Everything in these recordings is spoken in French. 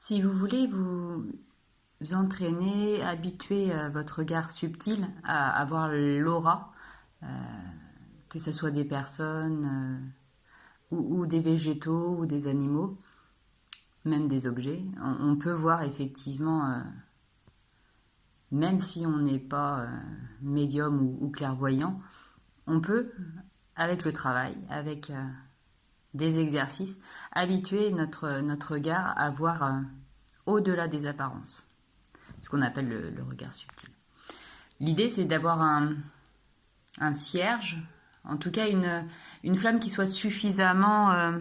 Si vous voulez vous entraîner, habituer votre regard subtil à avoir l'aura, que ce soit des personnes ou des végétaux ou des animaux, même des objets, on peut voir effectivement, même si on n'est pas médium ou clairvoyant, on peut, avec le travail, avec des exercices, habituer notre regard à voir au-delà des apparences, ce qu'on appelle le regard subtil. L'idée, c'est d'avoir un cierge, en tout cas une flamme qui soit suffisamment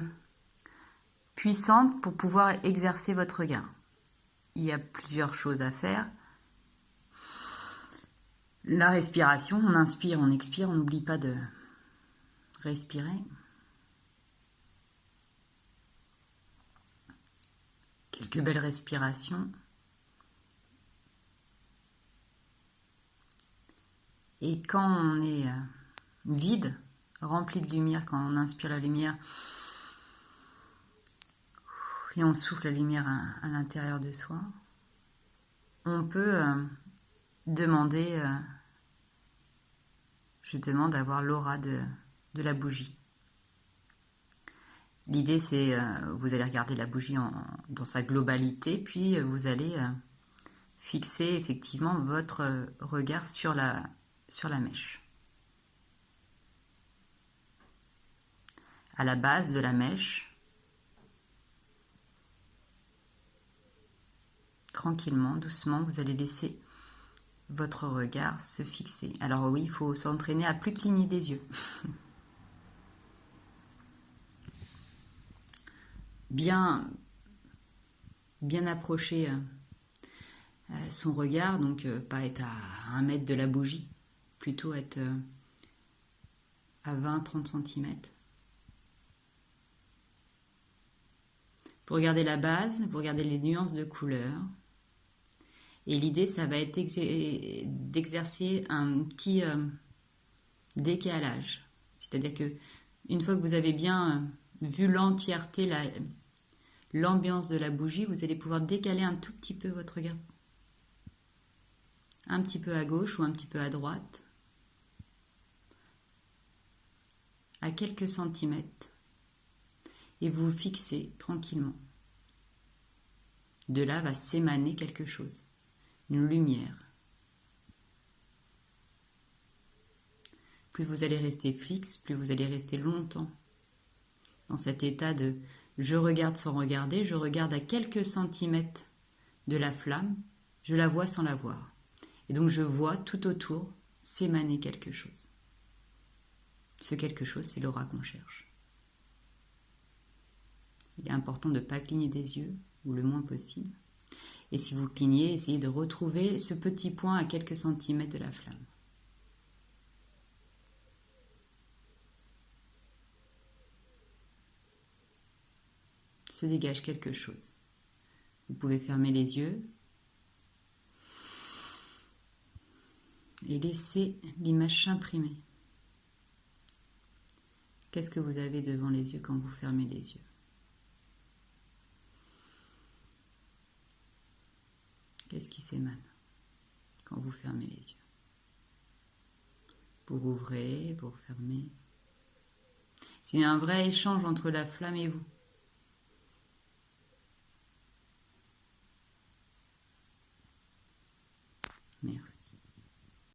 puissante pour pouvoir exercer votre regard. Il y a plusieurs choses à faire. La respiration, on inspire, on expire, on n'oublie pas de respirer. Quelques belles respirations. Et quand on est vide, rempli de lumière, quand on inspire la lumière et on souffle la lumière à l'intérieur de soi, on peut demander, je demande d'avoir l'aura de la bougie. L'idée, c'est, vous allez regarder la bougie dans sa globalité, puis vous allez fixer effectivement votre regard sur la mèche. À la base de la mèche, tranquillement, doucement, vous allez laisser votre regard se fixer. Alors oui, il faut s'entraîner à plus cligner des yeux. Bien approcher son regard, donc pas être à 1 mètre de la bougie, plutôt être à 20-30 cm. Vous regardez la base, vous regardez les nuances de couleurs. Et l'idée, ça va être d'exercer un petit décalage. C'est-à-dire que une fois que vous avez bien vu l'entièreté, l'ambiance de la bougie, vous allez pouvoir décaler un tout petit peu votre regard. Un petit peu à gauche ou un petit peu à droite. À quelques centimètres. Et vous fixez tranquillement. De là va s'émaner quelque chose, une lumière. Plus vous allez rester fixe, plus vous allez rester longtemps dans cet état de je regarde sans regarder, je regarde à quelques centimètres de la flamme, je la vois sans la voir. Et donc je vois tout autour s'émaner quelque chose. Ce quelque chose, c'est l'aura qu'on cherche. Il est important de ne pas cligner des yeux, ou le moins possible. Et si vous clignez, essayez de retrouver ce petit point à quelques centimètres de la flamme. Se dégage quelque chose. Vous pouvez fermer les yeux et laisser l'image s'imprimer. Qu'est-ce que vous avez devant les yeux quand vous fermez les yeux ? Qu'est-ce qui s'émane quand vous fermez les yeux? Vous rouvrez, vous refermez. C'est un vrai échange entre la flamme et vous. Merci.